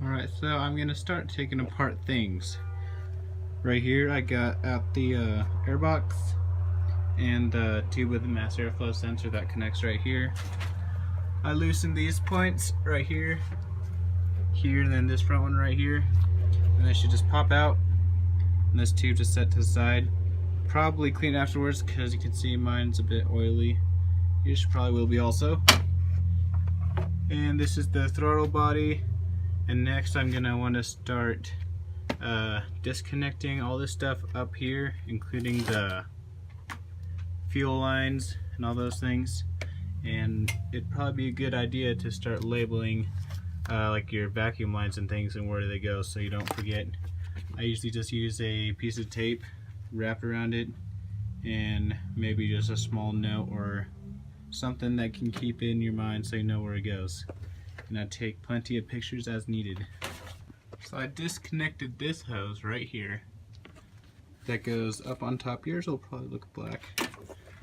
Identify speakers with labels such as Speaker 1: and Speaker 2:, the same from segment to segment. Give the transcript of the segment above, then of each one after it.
Speaker 1: Alright, so I'm going to start taking apart things. Right here I got out the airbox and the tube with the mass airflow sensor that connects right here. I loosened these points right here, and then this front one right here, and they should just pop out. And this tube just set to the side. Probably clean afterwards because you can see mine's a bit oily. Yours probably will be also. And this is the throttle body. And next I'm gonna want to start disconnecting all this stuff up here, including the fuel lines and all those things. And it'd probably be a good idea to start labeling like your vacuum lines and things and where they go, so you don't forget. I usually just use a piece of tape wrapped around it and maybe just a small note or something that can keep in your mind so you know where it goes. And I take plenty of pictures as needed. So I disconnected this hose right here that goes up on top. Yours will probably look black,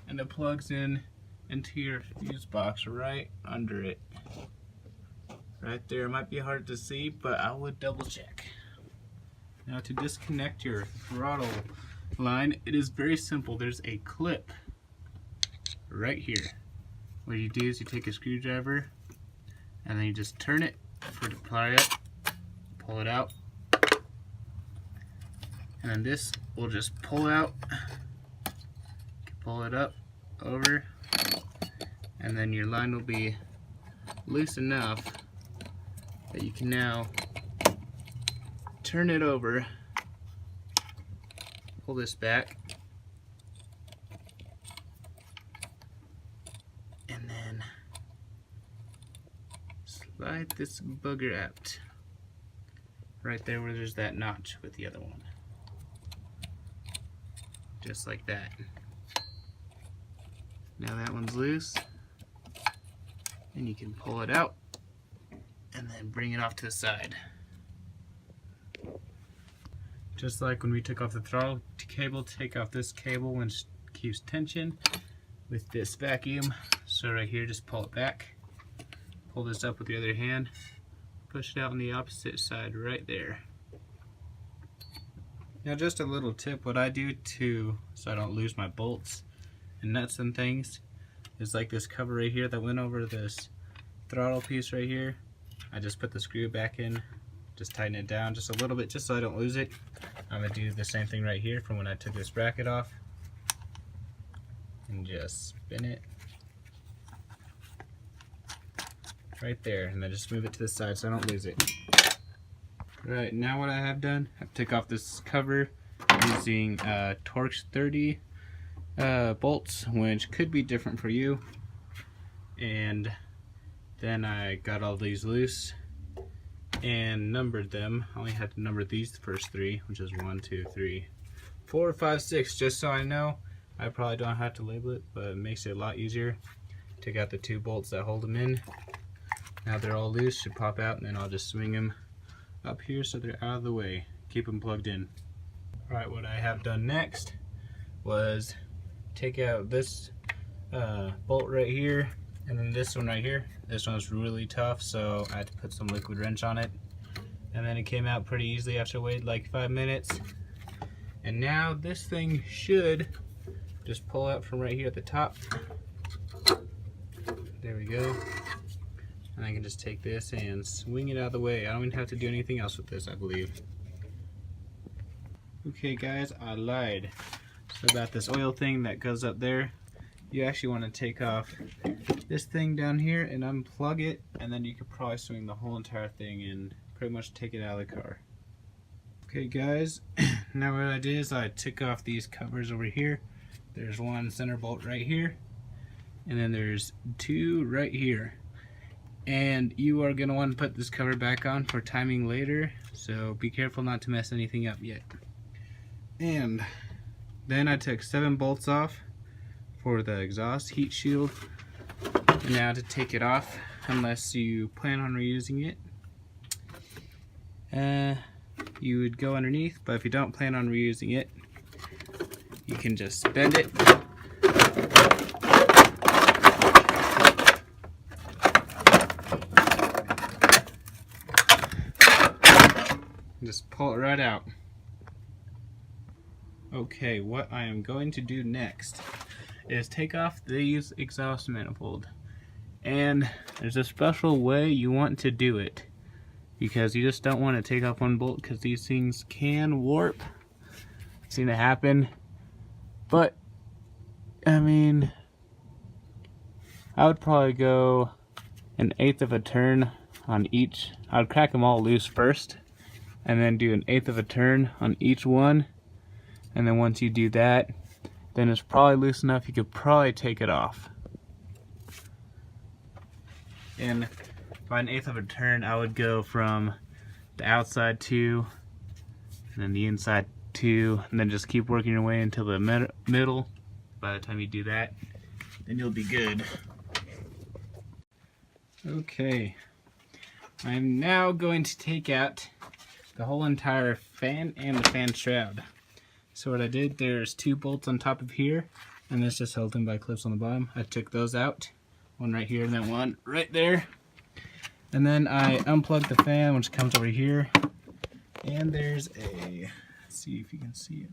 Speaker 1: and it plugs in into your fuse box right under it. Right there. It might be hard to see, but I would double check. Now to disconnect your throttle line, it is very simple. There's a clip right here. What you do is you take a screwdriver and then you just turn it for it to pry up, pull it out, and then this will just pull out, pull it up, over, and then your line will be loose enough that you can now turn it over, pull this back, and then slide this bugger out right there where there's that notch with the other one, just like that. Now that one's loose, and you can pull it out and then bring it off to the side. Just like when we took off the throttle cable, take off this cable when it keeps tension with this vacuum. So right here, just pull it back, pull this up with the other hand, push it out on the opposite side right there. Now just a little tip, what I do so I don't lose my bolts and nuts and things, is like this cover right here that went over this throttle piece right here. I just put the screw back in, just tighten it down just a little bit just so I don't lose it. I'm going to do the same thing right here from when I took this bracket off, and just spin it right there, and then just move it to the side so I don't lose it. Right, now what I have done, I took off this cover using Torx 30 bolts, which could be different for you, and then I got all these loose and numbered them. I only had to number these first three, which is 1, 2, 3, 4, 5, 6, just so I know. I probably don't have to label it, but it makes it a lot easier. Take out the 2 bolts that hold them in. Now they're all loose, should pop out, and then I'll just swing them up here so they're out of the way. Keep them plugged in. Alright, what I have done next was take out this bolt right here, and then this one right here. This one's really tough, so I had to put some liquid wrench on it, and then it came out pretty easily after I waited like 5 minutes. And now this thing should just pull out from right here at the top. There we go. And I can just take this and swing it out of the way. I don't even have to do anything else with this, I believe. Okay guys, I lied. So about this oil thing that goes up there, you actually want to take off this thing down here and unplug it, and then you could probably swing the whole entire thing and pretty much take it out of the car. Okay guys, now what I did is I took off these covers over here. There's one center bolt right here, and then there's 2 right here. And you are going to want to put this cover back on for timing later, so be careful not to mess anything up yet. And then I took 7 bolts off for the exhaust heat shield. Now to take it off, unless you plan on reusing it, you would go underneath, but if you don't plan on reusing it, you can just bend it Just pull it right out. Okay, what I am going to do next is take off these exhaust manifold. And there's a special way you want to do it, because you just don't want to take off one bolt because these things can warp. I've seen it happen. But I mean, I would probably go 1/8 of a turn on each. I would crack them all loose first and then do 1/8 of a turn on each one. And then once you do that, then it's probably loose enough you could probably take it off. And by 1/8 of a turn, I would go from the outside 2, and then the inside 2, and then just keep working your way until the middle. By the time you do that, then you'll be good. Okay, I'm now going to take out the whole entire fan and the fan shroud. So what I did, there's 2 bolts on top of here, and this just held in by clips on the bottom. I took those out, one right here and then one right there. And then I unplugged the fan, which comes over here. And there's a, let's see if you can see it.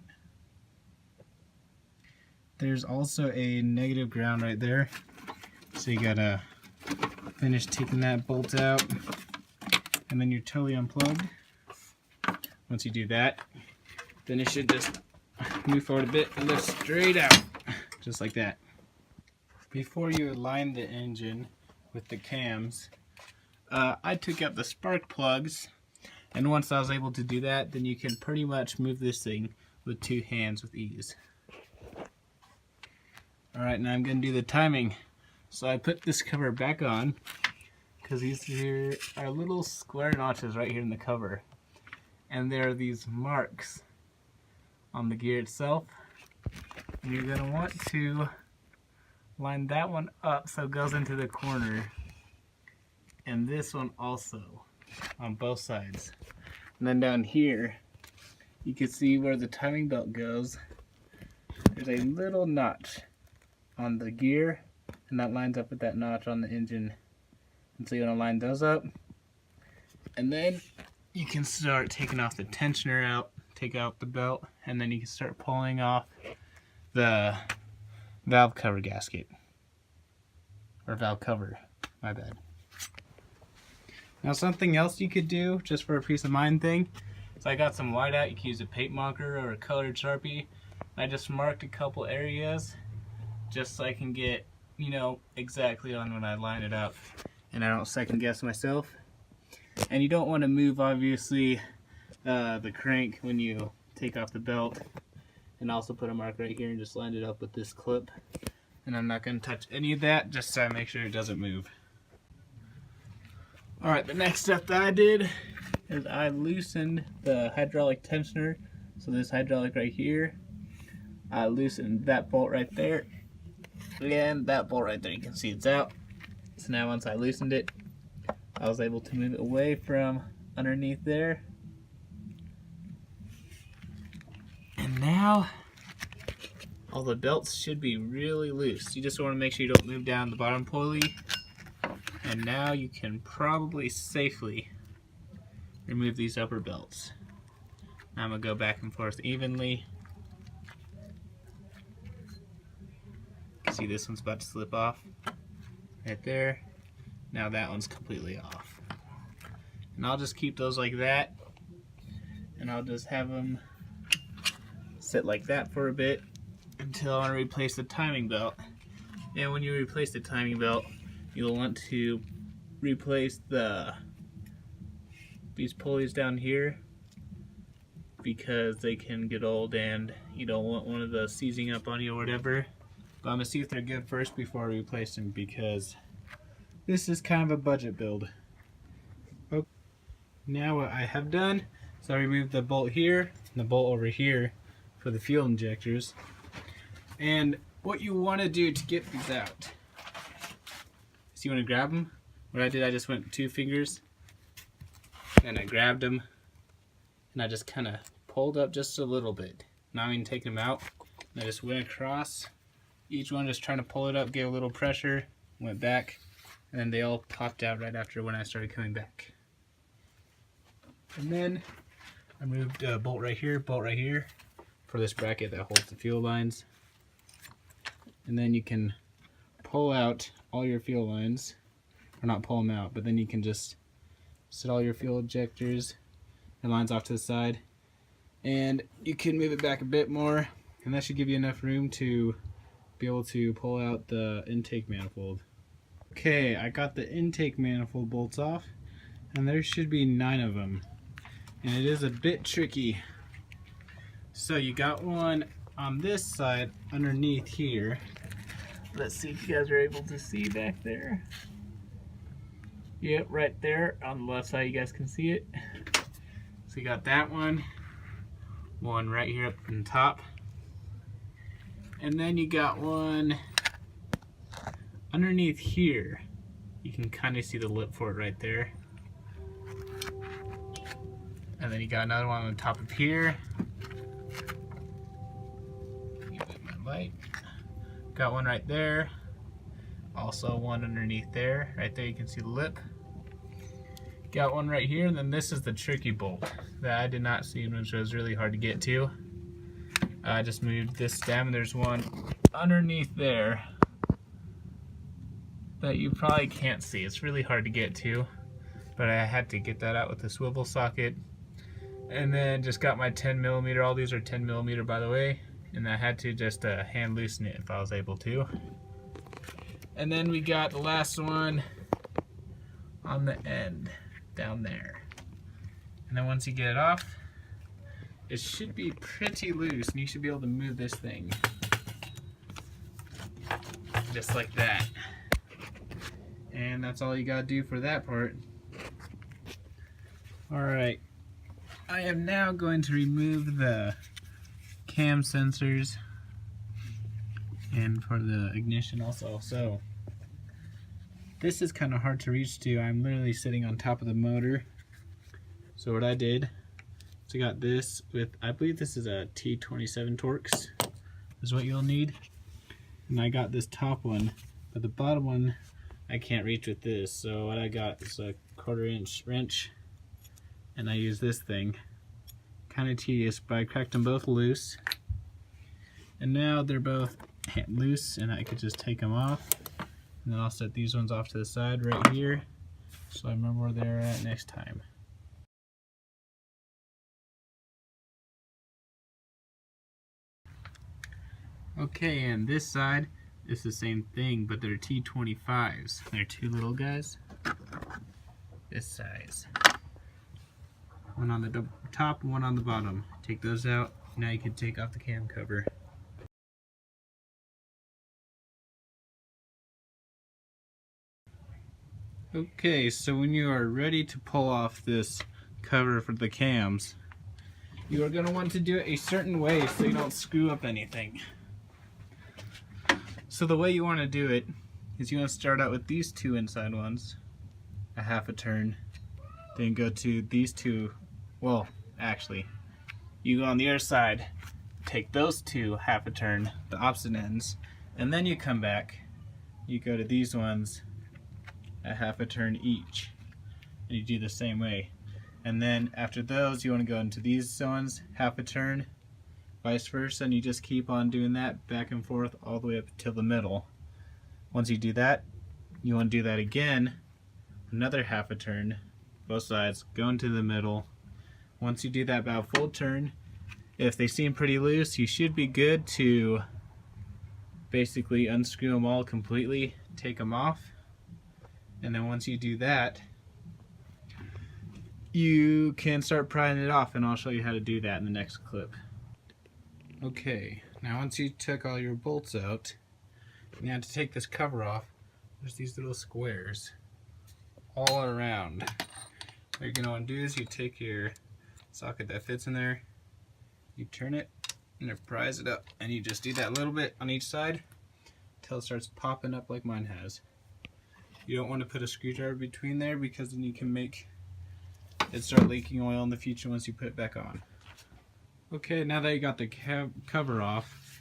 Speaker 1: There's also a negative ground right there. So you gotta finish taking that bolt out. And then you're totally unplugged. Once you do that, then it should just move forward a bit and lift straight out, just like that. Before you align the engine with the cams, I took out the spark plugs, and once I was able to do that, then you can pretty much move this thing with 2 hands with ease. Alright, now I'm going to do the timing. So I put this cover back on, because these here are little square notches right here in the cover. And there are these marks on the gear itself. And you're going to want to line that one up so it goes into the corner. And this one also on both sides. And then down here, you can see where the timing belt goes. There's a little notch on the gear, and that lines up with that notch on the engine. And so you want to line those up. And then you can start taking off the tensioner out, take out the belt, and then you can start pulling off the valve cover gasket. Or valve cover, my bad. Now something else you could do, just for a peace of mind thing, so I got some whiteout. You can use a paint marker or a colored Sharpie. I just marked a couple areas just so I can get, you know, exactly on when I line it up and I don't second guess myself. And you don't want to move, obviously, the crank when you take off the belt. And also put a mark right here and just line it up with this clip. And I'm not going to touch any of that, just to make sure it doesn't move. Alright, the next step that I did is I loosened the hydraulic tensioner. So this hydraulic right here, I loosened that bolt right there. And that bolt right there, you can see it's out. So now once I loosened it, I was able to move it away from underneath there. And now all the belts should be really loose. You just want to make sure you don't move down the bottom pulley. And now you can probably safely remove these upper belts. Now I'm going to go back and forth evenly. You can see this one's about to slip off right there. Now that one's completely off. And I'll just keep those like that. And I'll just have them sit like that for a bit until I want to replace the timing belt. And when you replace the timing belt, you'll want to replace these pulleys down here, because they can get old and you don't want one of those seizing up on you or whatever. But I'm going to see if they're good first before I replace them, because this is kind of a budget build. Okay. Now what I have done is I removed the bolt here and the bolt over here for the fuel injectors. And what you want to do to get these out is you want to grab them. What I did, I just went 2 fingers and I grabbed them and I just kind of pulled up just a little bit. Now I'm going to take them out. And I just went across each one, just trying to pull it up, gave a little pressure, went back, and then they all popped out right after when I started coming back. And then I moved a bolt right here for this bracket that holds the fuel lines. And then you can pull out all your fuel lines, or not pull them out, but then you can just set all your fuel injectors and lines off to the side. And you can move it back a bit more, and that should give you enough room to be able to pull out the intake manifold. Okay, I got the intake manifold bolts off, and there should be 9 of them. And it is a bit tricky. So you got one on this side underneath here. Let's see if you guys are able to see back there. Yep, right there on the left side, you guys can see it. So you got that one right here up in the top. And then you got one underneath here. You can kind of see the lip for it right there. And then you got another one on the top of here. Give it my light. Got one right there. Also one underneath there. Right there you can see the lip. Got one right here, and then this is the tricky bolt that I did not see, which was really hard to get to. I just moved this down, and there's one underneath there that you probably can't see. It's really hard to get to, but I had to get that out with the swivel socket. And then just got my 10mm, all these are 10mm by the way, and I had to just hand loosen it if I was able to. And then we got the last one on the end down there. And then once you get it off, it should be pretty loose, and you should be able to move this thing just like that. And that's all you gotta do for that part. Alright, I am now going to remove the cam sensors and for the ignition also. So this is kind of hard to reach to. I'm literally sitting on top of the motor. So what I did is I got this with, I believe this is a T27 Torx is what you'll need. And I got this top one, but the bottom one I can't reach with this. So what I got is a 1/4 inch wrench, and I use this thing. Kind of tedious, but I cracked them both loose. And now they're both loose, and I could just take them off. And then I'll set these ones off to the side right here, so I remember where they're at next time. Okay, and this side is the same thing, but they're T25s. They're 2 little guys, this size. One on the top, one on the bottom. Take those out. Now you can take off the cam cover. Okay, so when you are ready to pull off this cover for the cams, you are going to want to do it a certain way so you don't screw up anything. So the way you want to do it is you want to start out with these 2 inside ones, a 1/2 turn, then go to these 2, well actually, you go on the other side, take those 2 1/2 turn, the opposite ends, and then you come back, you go to these ones, a 1/2 turn each, and you do the same way. And then after those you want to go into these ones, 1/2 turn, vice versa, and you just keep on doing that back and forth all the way up till the middle. Once you do that, you want to do that again, another 1/2 turn, both sides, go into the middle. Once you do that about a full turn, if they seem pretty loose, you should be good to basically unscrew them all completely, take them off. And then once you do that, you can start prying it off, and I'll show you how to do that in the next clip. Okay, now once you took all your bolts out, now to take this cover off, there's these little squares all around. What you're going to want to do is you take your socket that fits in there, you turn it, and it pries it up, and you just do that a little bit on each side until it starts popping up like mine has. You don't want to put a screwdriver between there, because then you can make it start leaking oil in the future once you put it back on. Okay, now that you got the cover off,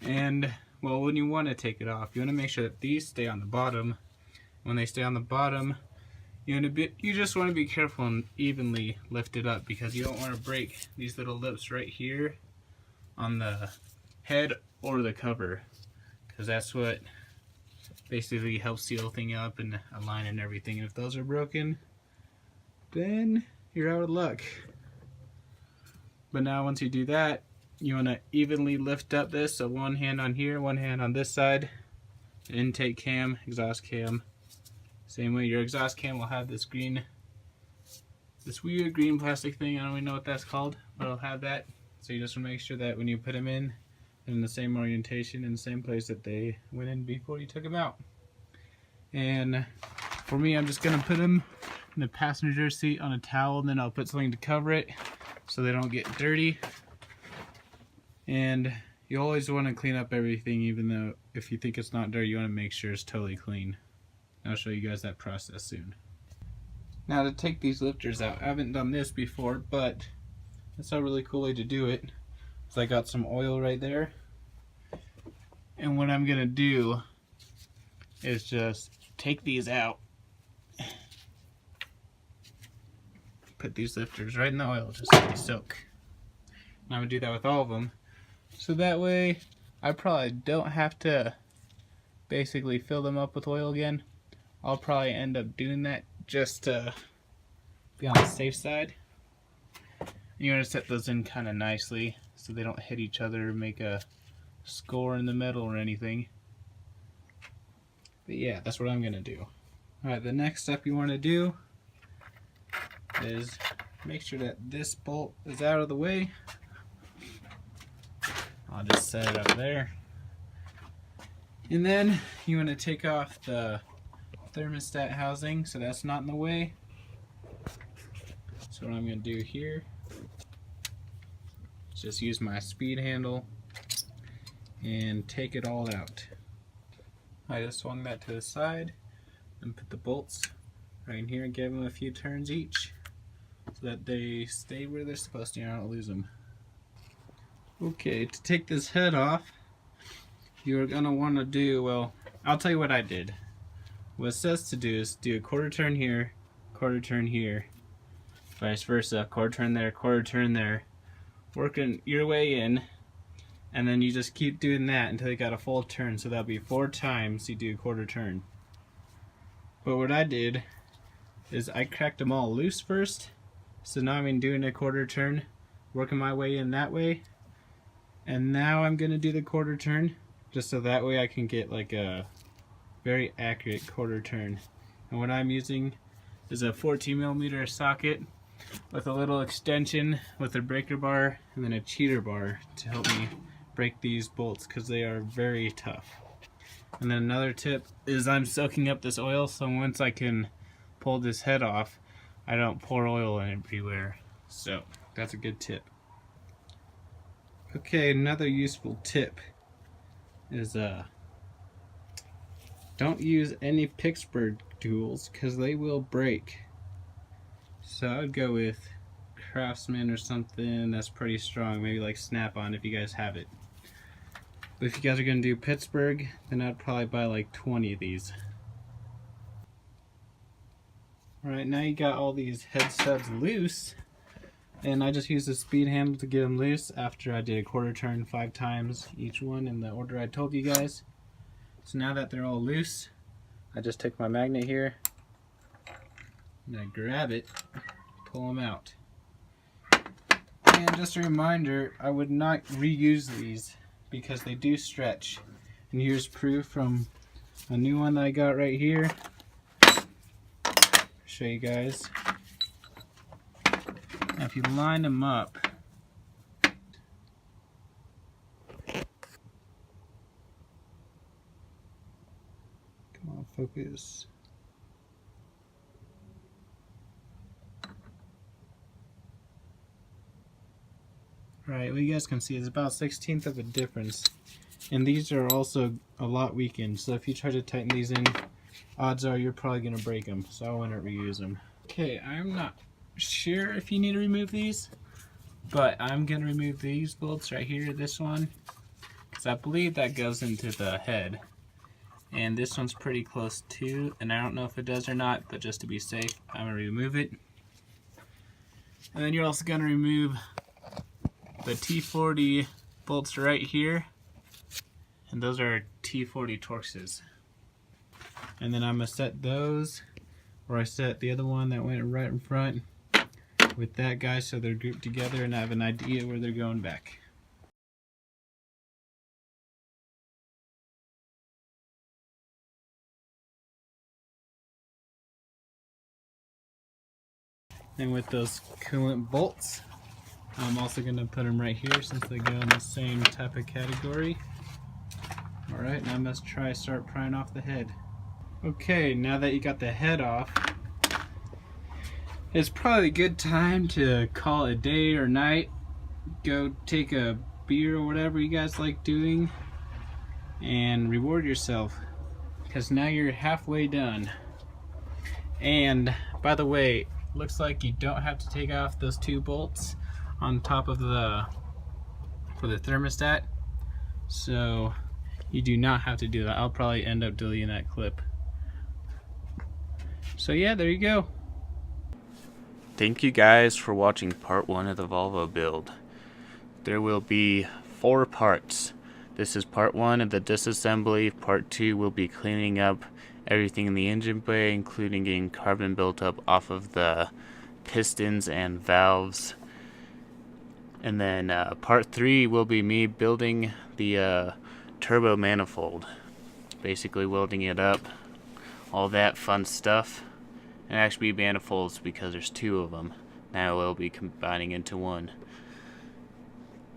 Speaker 1: and well, when you want to take it off, you want to make sure that these stay on the bottom. When they stay on the bottom, You just want to be careful and evenly lift it up, because you don't want to break these little lips right here on the head or the cover, because that's what basically helps seal the thing up and align and everything. And if those are broken, then you're out of luck. But now once you do that, you want to evenly lift up this, so one hand on here, one hand on this side. Intake cam, exhaust cam. Same way, your exhaust cam will have this weird green plastic thing. I don't even know what that's called, but it'll have that. So you just want to make sure that when you put them in the same orientation, in the same place that they went in before you took them out. And for me, I'm just going to put them in the passenger seat on a towel, and then I'll put something to cover it so they don't get dirty. And you always want to clean up everything, even though if you think it's not dirty, you want to make sure it's totally clean. I'll show you guys that process soon. Now to take these lifters out, I haven't done this before, but it's a really cool way to do it. So I got some oil right there, and what I'm gonna do is just take these out, put these lifters right in the oil just so they soak. And I'm gonna do that with all of them, so that way I probably don't have to basically fill them up with oil again. I'll probably end up doing that just to be on the safe side. And you want to set those in kind of nicely so they don't hit each other or make a score in the middle or anything. But yeah, that's what I'm going to do. Alright, the next step you want to do is make sure that this bolt is out of the way. I'll just set it up there. And then you want to take off the thermostat housing so that's not in the way. So what I'm going to do here is just use my speed handle and take it all out. I just swung that to the side and put the bolts right in here and give them a few turns each so that they stay where they're supposed to and I don't lose them. Okay, to take this head off, you're going to want to do, well, I'll tell you what I did. What it says to do is do a quarter turn here, vice versa, quarter turn there, working your way in, and then you just keep doing that until you got a full turn, so that'll be 4 times you do a quarter turn. But what I did is I cracked them all loose first, so now I'm doing a quarter turn, working my way in that way, and now I'm going to do the quarter turn, just so that way I can get like a very accurate quarter turn. And what I'm using is a 14mm socket with a little extension with a breaker bar and then a cheater bar to help me break these bolts because they are very tough. And then another tip is I'm soaking up this oil, so once I can pull this head off, I don't pour oil everywhere. So that's a good tip. Okay, another useful tip is don't use any Pittsburgh tools because they will break. So I would go with Craftsman or something that's pretty strong, maybe like Snap-on if you guys have it. But if you guys are going to do Pittsburgh, then I'd probably buy like 20 of these. Alright, now you got all these head studs loose, and I just used the speed handle to get them loose after I did a quarter turn 5 times each one in the order I told you guys. So now that they're all loose, I just take my magnet here and I grab it, pull them out. And just a reminder, I would not reuse these because they do stretch. And here's proof from a new one that I got right here. Show you guys. Now if you line them up, come on, focus. Right, what you guys can see is about 1/16 of a difference. And these are also a lot weakened, so if you try to tighten these in, odds are you're probably going to break them, so I wouldn't reuse them. Okay, I'm not sure if you need to remove these, but I'm going to remove these bolts right here, this one, because I believe that goes into the head. And this one's pretty close too, and I don't know if it does or not, but just to be safe, I'm going to remove it. And then you're also going to remove the T40 bolts right here, and those are T40 Torxes. And then I'm going to set those, or I set the other one that went right in front with that guy so they're grouped together and I have an idea where they're going back. And with those coolant bolts, I'm also going to put them right here since they go in the same type of category. Alright, now let's start prying off the head. Okay, now that you got the head off, it's probably a good time to call it a day or night. Go take a beer or whatever you guys like doing and reward yourself, because now you're halfway done. And by the way, looks like you don't have to take off those two bolts on top of for the thermostat, so you do not have to do that. I'll probably end up deleting that clip. So yeah, there you go.
Speaker 2: Thank you guys for watching part 1 of the Volvo build. There will be 4 parts. This is part 1 of the disassembly. Part 2 will be cleaning up everything in the engine bay, including getting carbon built up off of the pistons and valves. And then part 3 will be me building the turbo manifold, basically welding it up, all that fun stuff. And actually manifolds because there's 2 of them. Now we'll be combining into one.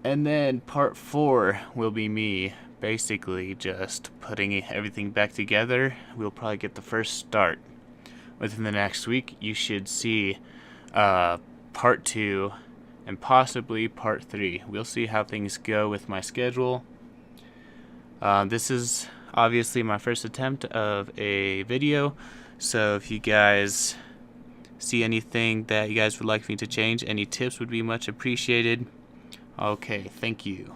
Speaker 2: And then part 4 will be me basically just putting everything back together. We'll probably get the first start. Within the next week you should see part 2 and possibly part 3. We'll see how things go with my schedule. This is obviously my first attempt of a video, so if you guys see anything that you guys would like me to change, any tips would be much appreciated. Okay, thank you.